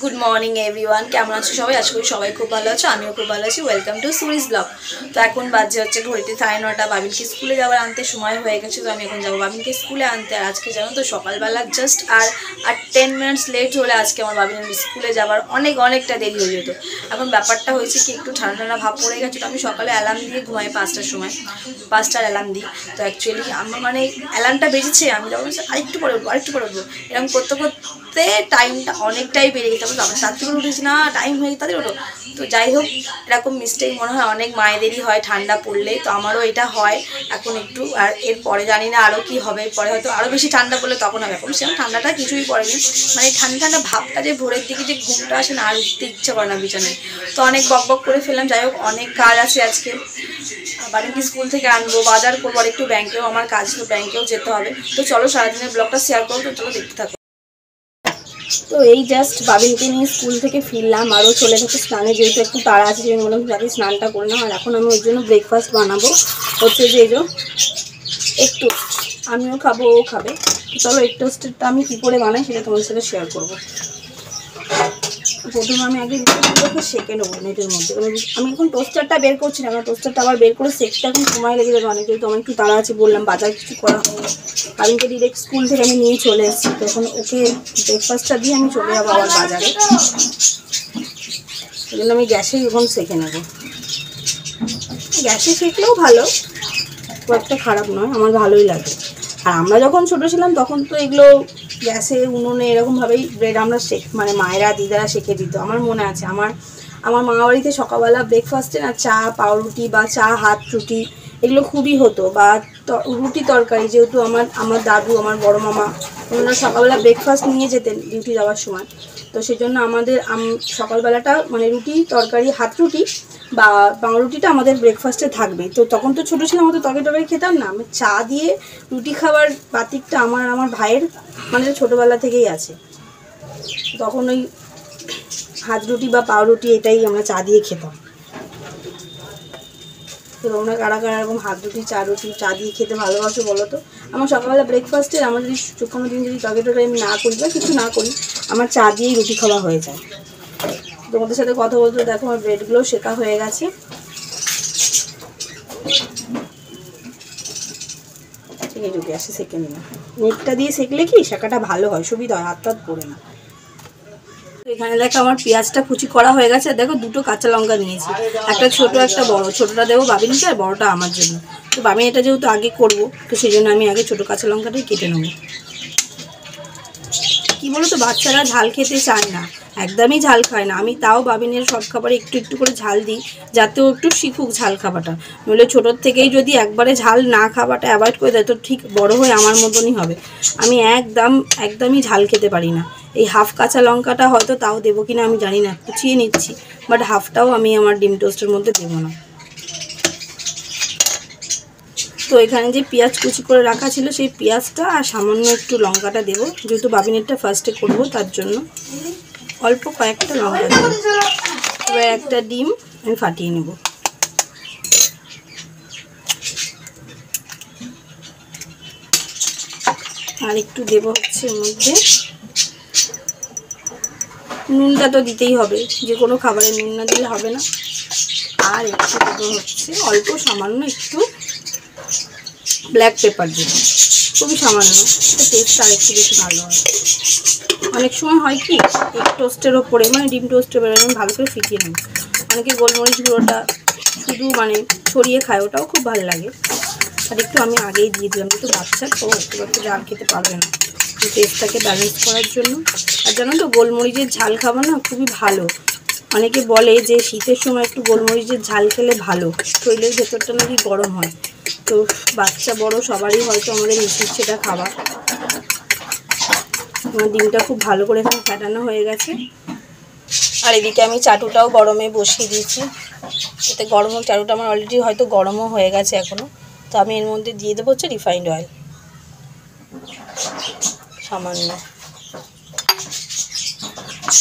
Good morning everyone, কেমন আছো সবাই? আশা করি সবাই খুব ভালো আছো, আমিও খুব ভালো আছি। Welcome to Suri's blog. তো এখন বাজে হচ্ছে ঘড়িতে 9:30। বাবিনকে স্কুলে যাওয়ার আনতে সময় হয়ে গেছে, তো আমি এখন যাবো বাবিনকে স্কুলে আনতে। আর আজকে জানো তো সকালবেলা জাস্ট আর 10 মিনিটস লেট হলে আজকে আমার বাবিনের স্কুলে যাওয়ার অনেকটা দেরি হয়ে যেত। এখন ব্যাপারটা হয়েছে কি, একটু ঠান্ডা ভাব পড়ে গেছে, তো আমি সকালে অ্যালার্ম দিয়ে ঘুমাই 5টার সময়, 5টার অ্যালার্ম দিই। তো অ্যাকচুয়ালি আমার মানে অ্যালার্মটা বেজেছে, আমি যখন আরেকটু পরে উঠবো এরকম করতে করতে টাইমটা অনেকটাই বেড়ে গেছে। তারপর তাড়াতাড়ি করে উঠেছি, না টাইম হয়ে তাড়াতাড়ি ওঠো। তো যাই হোক, এরকম মিস্টেক মনে হয় অনেক মায়েদেরই হয় ঠান্ডা পড়লে, তো আমারও এটা হয় এখন একটু। আর এরপরে জানি না আরও কি হবে, পরে হয়তো আরও বেশি ঠান্ডা পড়লে তখন হবে। এখন সেরকম ঠান্ডাটা কিছুই পড়েনি, মানে ঠান্ডা ভাবটা যে ভোরের দিকে যে ঘুমটা আসে না, আর উঠতে ইচ্ছে করে না বিছানায়। তো অনেক বক করে ফেললাম। যাই হোক, অনেক কাজ আছে আজকে। বাড়িকে স্কুল থেকে আনবো, বাজার করবো, আর একটু ব্যাংকেও আমার কাজ, তো ব্যাংকেও যেতে হবে। তো চলো সারাদিনের ব্লগটা শেয়ার করবো, তো চলো দেখতে থাকো। তো এই জাস্ট বাবিনকে নিয়ে স্কুল থেকে ফিরলাম, আরও চলে গেছে স্নানে, যেহেতু একটু তাড়া আছে, যেহেতু বললাম যাতে স্নানটা করে নাও। আর এখন আমি ওর জন্য ব্রেকফাস্ট বানাবো, হচ্ছে যে একটু আমিও খাবো, ও খাবে। চলো এগ টোস্টেরটা আমি কী করে বানাই সেটা তোমাদের সাথে শেয়ার করবো। প্রথমে আমি আগে রুটিগুলোকে সেঁকে নেবো নেটের মধ্যে। আমি এখন টোস্টারটা বের করছি না, আমার টোস্টারটা আবার বের করে সেঁকতে এখন সময় লেগে যাবে অনেক, যেহেতু আমার একটু তাড়া আছে, বললাম বাজার কিছু করা হয়নি। কারণকে ডিরেক্ট স্কুল থেকে আমি নিয়ে চলে এসেছি, তখন ওকে ব্রেকফাস্টটা দিয়ে আমি চলে যাবো আবার বাজারে। সেই জন্য আমি গ্যাসেই এখন সেঁকে নেবো। গ্যাসে সেঁকলেও ভালো, খুব একটা খারাপ নয়, আমার ভালোই লাগে। আর আমরা যখন ছোটো ছিলাম তখন তো এগুলো গ্যাসে উনুনে এরকমভাবেই ব্রেড আমরা মানে মায়েরা দিদারা সেঁকে দিত। আমার মনে আছে, আমার মামা বাড়িতে সকালবেলা ব্রেকফাস্টে না চা পাউরুটি বা চা হাত রুটি এগুলো খুবই হতো, বা রুটি তরকারি, যেহেতু আমার দাদু আমার বড় মামা ওনারা সকালবেলা ব্রেকফাস্ট নিয়ে যেতেন ডিউটি যাওয়ার সময়। তো সেই জন্য আমাদের সকালবেলাটা মানে রুটি তরকারি হাত রুটি বা পাউরুটিটা আমাদের ব্রেকফাস্টে থাকবে। তো তখন তো ছোটো ছিলাম, অত তরকারি খেতাম না, আমি চা দিয়ে রুটি খাবার বাতিকটা আমার ভাইয়ের মানে ছোটোবেলা থেকেই আছে। তখন ওই হাত রুটি বা পাউরুটি এটাই আমরা চা দিয়ে খেতাম। তো তোমরা কারা এরকম হাত রুটি চা দিয়ে খেতে ভালোবাসো বলো তো? আমার সকালবেলা ব্রেকফাস্টে আমার যদি কোনো দিন যদি তরকারি আমি না করি বা কিছু না করি, আমার চা দিয়েই রুটি খাওয়া হয়ে যায়। তোমাদের সাথে কথা বলতে দেখো আমার ব্রেডগুলো শেখা হয়ে গেছে। ঠিক আছে, গ্যাসে সেঁকে নিলাম। নেটটা দিয়ে সেঁকলে কি শেখাটা ভালো হয়, সুবিধা হয়, হাত টাত পড়ে না। এখানে দেখো আমার পেঁয়াজটা কুচি করা হয়ে গেছে। দেখো দুটো কাঁচা লঙ্কা নিয়েছি, একটা ছোট একটা বড়। ছোটটা দেবো বাবিনকে আর বড়টা আমার জন্য। তো বাবিন এটা যেহেতু আগে করবো, তো সেই জন্য আমি আগে ছোটো কাঁচা লঙ্কাটাই কেটে নেবো। কী বলো তো, বাচ্চারা ঝাল খেতে চায় না, একদমই ঝাল খায় না। আমি তাও বাবিনের সব খাবারে একটু করে ঝাল দিই, যাতে ও একটু শিখুক ঝাল খাবাটা। নইলে ছোটোর থেকেই যদি একবারে ঝাল না খাবাটা অ্যাভয়েড করে দেয়, তো ঠিক বড় হয়ে আমার মতনই হবে। আমি একদমই ঝাল খেতে পারি না। এই হাফ কাঁচা লঙ্কাটা হয়তো তাও দেবো কিনা আমি জানি না, কুচিয়ে নিচ্ছি, বাট হাফটাও আমি আমার ডিম টোস্টের মধ্যে দেবো না। তো এখানে যে পেঁয়াজ কুচি করে রাখা ছিল, সেই পেঁয়াজটা আর সামান্য একটু লঙ্কাটা দেবো, যেহেতু বাবিনেরটা ফার্স্টে করবো তার জন্য অল্প কয়েকটা লঙ্কা দেবো। এবার একটা ডিম আমি ফাটিয়ে নেব। আর একটু দেবো হচ্ছে এর মধ্যে নুনটা, তো দিতেই হবে, যে কোনো খাবারে নুন না দিলে হবে না। আর একটু দেবো হচ্ছে অল্প সামান্য একটু ব্ল্যাক পেপার দেবো, খুবই সামান্য, টেস্ট আর একটু বেশি ভালো হয়। অনেক সময় হয় কি, এগ টোস্টের ওপরে মানে ডিম টোস্টের ওপরে আমি ভালো করে ফিটিয়ে নিই। অনেকে গোলমরিচ গুঁড়োটা শুধু মানে ছড়িয়ে খায়, ওটাও খুব ভালো লাগে। আর একটু আমি আগেই দিয়ে দিলাম, একটু বাচ্চা তো একটু ঝাল খেতে পারবে না, টেস্টটাকে ব্যালেন্স করার জন্য। আর জানো তো গোলমরিচের ঝাল খাওয়া না খুবই ভালো। অনেকে বলে যে শীতের সময় একটু গোলমরিচের ঝাল খেলে ভালো, শরীরের ভেতরটা নাকি গরম হয়। তো বাচ্চা বড় সবারই হয়তো আমাদের উচিত সেটা খাওয়া। আমার ডিমটা খুব ভালো করে এখানে ফাটানো হয়ে গেছে। আর এদিকে আমি চাটুটাও গরমে বসিয়ে দিয়েছি, এতে গরম চাটুটা আমার অলরেডি হয়তো গরমও হয়ে গেছে এখনও। তো আমি এর মধ্যে দিয়ে দেবো হচ্ছে রিফাইন্ড অয়েল সামান্য।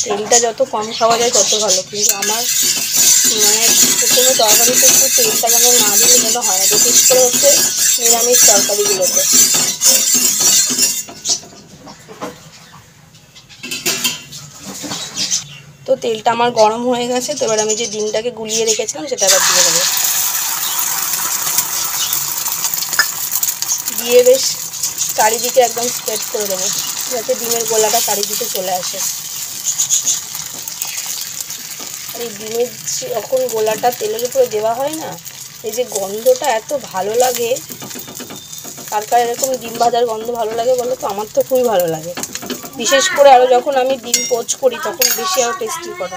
তেলটা যত কম খাওয়া যায় তত ভালো, কিন্তু আমার মানে কোনো তরকারিতে একটু তেলটা যেন না দিলে যেন হয় না, বিশেষ করে হচ্ছে নিরামিষ তরকারিগুলোতে। তো তেলটা আমার গরম হয়ে গেছে, তো এবার আমি যে ডিমটাকে গুলিয়ে রেখেছিলাম সেটা এবার দিয়ে দেবো। দিয়ে বেশ চারিদিকে একদম স্প্রেড করে দেবো, যাতে ডিমের গোলাটা চারিদিকে চলে আসে। আর এই ডিমের যখন গোলাটা তেলের উপরে দেওয়া হয় না, এই যে গন্ধটা এত ভালো লাগে। কার কার এরকম ডিম ভাজার গন্ধ ভালো লাগে বলো তো? আমার তো খুবই ভালো লাগে, বিশেষ করে আরও যখন আমি ডিম পোচ করি তখন বেশি আরও টেস্টি করে।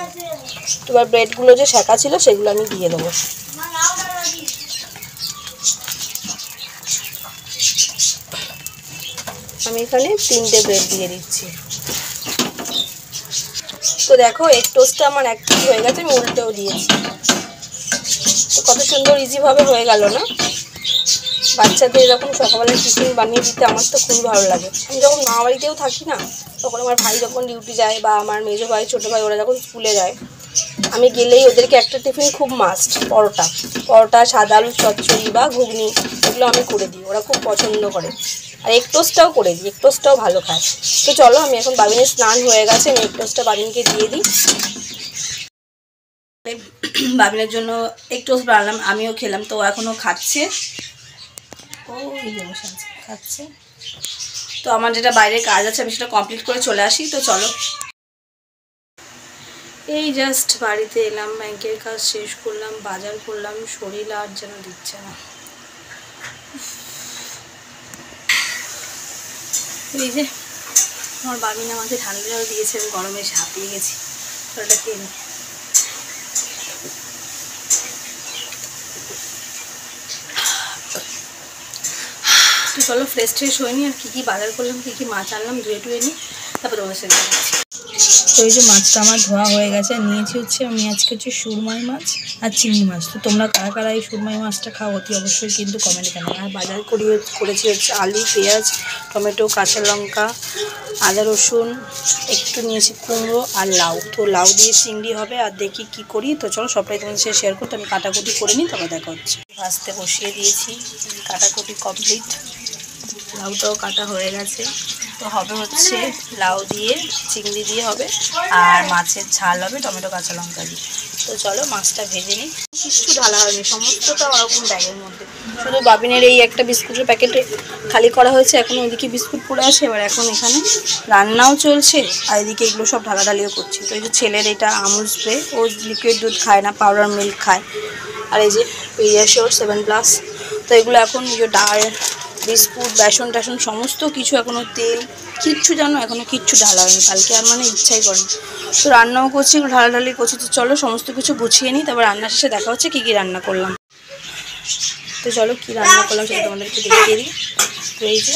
এবার ব্রেডগুলো যে সেঁকা ছিল সেগুলো আমি দিয়ে দেবো। আমি এখানে 3টে ব্রেড দিয়ে দিচ্ছি। তো দেখো এগ টোস্টটা আমার এক পিস হয়ে গেছে, আমি উল্টেও দিয়েছি। তো কত সুন্দর ইজিভাবে হয়ে গেল না? বাচ্চাদের এরকম সকালবেলা টিফিন বানিয়ে দিতে আমার তো খুবই ভালো লাগে। আমি যখন মা বাড়িতেও থাকি না, তখন আমার ভাই যখন ডিউটি যায় বা আমার মেজো ভাই ছোটো ভাই ওরা যখন স্কুলে যায়, আমি গেলেই ওদেরকে একটা টিফিন খুব মাস্ট, পরোটা, সাদা আলু চচ্চড়ি বা ঘুগনি, এগুলো আমি করে দিই, ওরা খুব পছন্দ করে। আর এগ টোস্টটাও করে দিই, এগ টোস্টটাও ভালো খায়। তো চলো আমি এখন বাবিনের স্নান হয়ে গেছে, আমি এগ টোস্টটা বাবিনকে দিয়ে দিই। বাবিনের জন্য এগ টোস্ট বানালাম, আমিও খেলাম, তো এখনও খাচ্ছে। খাচ্ছে। তো আমার যেটা বাইরের কাজ আছে আমি সেটা কমপ্লিট করে চলে আসি। তো চলো, এই জাস্ট বাড়িতে এলাম, ব্যাংকের কাজ শেষ করলাম, বাজার করলাম, শরীর আর যেন দিচ্ছে না। এই যে আমার বাবিন আমাকে ঠান্ডা জল দিয়েছে, আমি গরমে হাঁপিয়ে গেছি, ওটা খেয়ে নিই। তো চলো ফ্রেশ ট্রেশ হয়ে নি, আর কী কী বাজার করলাম, কী কী মাছ আনলাম ধুয়ে টুয়ে নিই, তারপর তোমাদের সাথে দেখাচ্ছি। তো এই যে মাছটা আমার ধোয়া হয়ে গেছে, নিয়েছি হচ্ছে আমি আজকে হচ্ছে সুরমাই মাছ আর চিংড়ি মাছ। তো তোমরা কারা কারা এই সুরমাই মাছটা খাও অতি অবশ্যই কিন্তু কমেন্টে জানাও। আর বাজার করেছি হচ্ছে আলু, পেঁয়াজ, টমেটো, কাঁচা লঙ্কা, আদা রসুন, একটু নিয়েছি কুমড়ো আর লাউ। তো লাউ দিয়ে চিংড়ি হবে, আর দেখি কি করি। তো চলো সবটাই তোমাদের সাথে শেয়ার করতে আমি কাটাকুটি করে নিই, তারপর দেখা হচ্ছে। ভাজতে বসিয়ে দিয়েছি, কাটাকুটি কমপ্লিট, লাউটাও কাটা হয়ে গেছে। তো হবে হচ্ছে লাউ দিয়ে চিংড়ি দিয়ে হবে, আর মাছের ঝাল হবে টমেটো কাঁচা লঙ্কা দিয়ে। তো চলো মাছটা ভেজে নিই। কিচ্ছু ঢালা হয়নি, সমস্তটা ওরকম ব্যাগের মধ্যে, শুধু বাবিনের এই একটা বিস্কুটের প্যাকেটে খালি করা হয়েছে, এখন ওইদিকে বিস্কুট পড়ে আসে। এবার এখন এখানে রান্নাও চলছে, আর এদিকে এগুলো সব ঢালাঢালিও করছি। তো এই যে ছেলের এটা আমুল স্প্রে, ও লিকুইড দুধ খায় না, পাউডার মিল্ক খায়। আর এই যে পিডিয়াশিওর 7+। তো এগুলো এখন ডাল, বিস্কুট, বেসন টেসন সমস্ত কিছু, এখনও তেল কিচ্ছু জানো এখনও কিচ্ছু ঢালা হয়নি। কালকে আর মানে ইচ্ছাই করেনি। তো রান্নাও করছি, ঢালাঢালি করছি। তো চলো সমস্ত কিছু গুছিয়ে নিই, তারপর রান্নার শেষে দেখা হচ্ছে কী কী রান্না করলাম। তো চলো কী রান্না করলাম সেটা তোমাদেরকে দেখিয়ে দিই। তো এই যে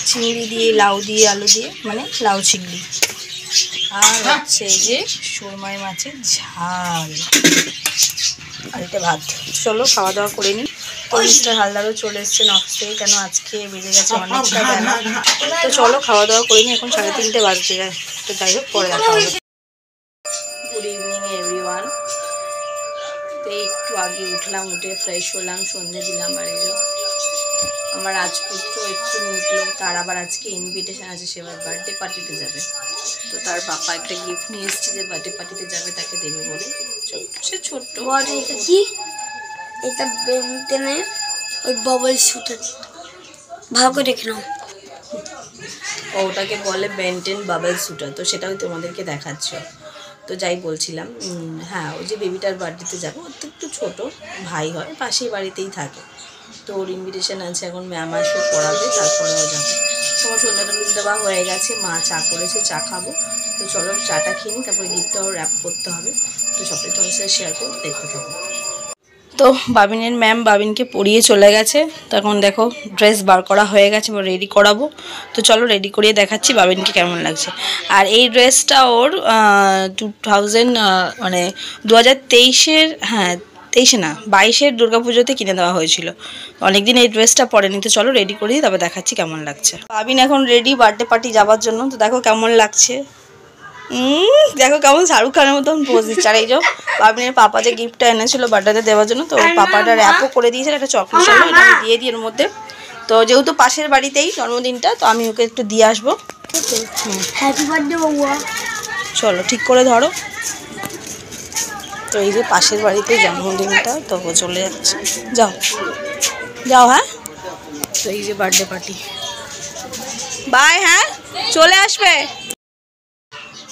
চিংড়ি দিয়ে, লাউ দিয়ে, আলু দিয়ে, মানে লাউ চিংড়ি, আর হচ্ছে এই যে সুরমাই মাছের ঝাল, আর এটা ভাত। চলো খাওয়া দাওয়া করে নিই। তো মিস্টার হালদারও চলে এসছেন অফিস থেকে, কেন আজকে বেজে গেছে অনেকটা বেলা। তো চলো খাওয়া দাওয়া করে নিই, এখন 3:30 বাজতে যায়। তো যাই হোক পরে দেখা হবে। Good evening everyone. তো একটু আগে উঠলাম, উঠে ফ্রেশ হলাম, সন্ধে দিলাম। আর এই আমার রাজপুত্র এক্ষুনি উঠলো, তার আবার আজকে ইনভিটেশন আছে, সে আবার বার্থডে পার্টিতে যাবে। তো তার পাপা একটা গিফট নিয়ে এসছে যে বার্থডে পার্টিতে যাবে, তাকে দেবে বলে। সে ছোট্ট, এটা কি, এটা বেন্টেনের ওই বাবল শুটার, ভালো করে দেখে নাও। ওটাকে বলে বেন্টেন বাবল শুটার। তো সেটাও তোমাদেরকে দেখাচ্ছ। তো যাই বলছিলাম, হ্যাঁ ওই যে বেবিটার বার্থডেতে যাবো, ওর তো একটু ছোটো ভাই হয়, পাশেই বাড়িতেই থাকে। তো ওর ইনভিটেশন আছে, এখন ম্যাম আসবে পড়াবে, তারপরেও যাবে। তোমার সন্ধ্যাটা দেওয়া হয়ে গেছে, মা চা করেছে, চা খাবো। তো চলো চাটা খেয়ে নিই, তারপরে গিফটটাও র্যাপ করতে হবে। তো সবটাই তোমার সাথে শেয়ার করতে দেখতে থাকবো। তো বাবিনের ম্যাম বাবিনকে পড়িয়ে চলে গেছে। তো এখন দেখো ড্রেস বার করা হয়ে গেছে, এবার রেডি করাবো। তো চলো রেডি করিয়ে দেখাচ্ছি বাবিনকে কেমন লাগছে। আর এই ড্রেসটা ওর 2023-এর, হ্যাঁ 23-এ না 22-এর দুর্গাপুজোতে কিনে দেওয়া হয়েছিল। অনেকদিন এই ড্রেসটা পরেনি। তো চলো রেডি করিয়ে তবে দেখাচ্ছি কেমন লাগছে। বাবিন এখন রেডি বার্থডে পার্টি যাওয়ার জন্য। তো দেখো কেমন লাগছে, দেখো কেমন শাহরুখ খানের মতন পোজ দিচ্ছে। আর এই যে বাবিনের পাপা যে গিফটটা এনেছিল বার্থডেতে দেওয়ার জন্য, তো পাপাটা র্যাপও করে দিয়েছিল, একটা চকলেট ছিল, এটা আমি দিয়ে দিই এর মধ্যে। তো যেহেতু পাশের বাড়িতেই জন্মদিনটা, তো আমি ওকে একটু দিয়ে আসবো। Happy birthday Babua. চলো ঠিক করে ধরো। তো এই যে পাশের বাড়িতে জন্মদিনটা, তো চলে যাচ্ছে, যাও যাও। হ্যাঁ, তো এই যে বার্থডে পার্টি, বাই। হ্যাঁ, চলে আসবে।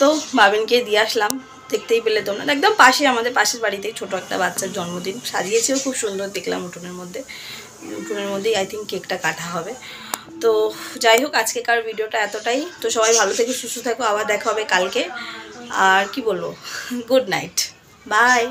তো বাবিনকে দিয়ে আসলাম, দেখতেই পেলে তোমরা, একদম পাশে, আমাদের পাশের বাড়িতেই ছোট একটা বাচ্চার জন্মদিন, সাজিয়েছেও খুব সুন্দর দেখলাম। উঠোনের মধ্যেই আই থিঙ্ক কেকটা কাটা হবে। তো যাই হোক, আজকেকার ভিডিওটা এতটাই। তো সবাই ভালো থেকো, সুস্থ থাকো, আবার দেখা হবে কালকে। আর কি বলবো, গুড নাইট, বাই।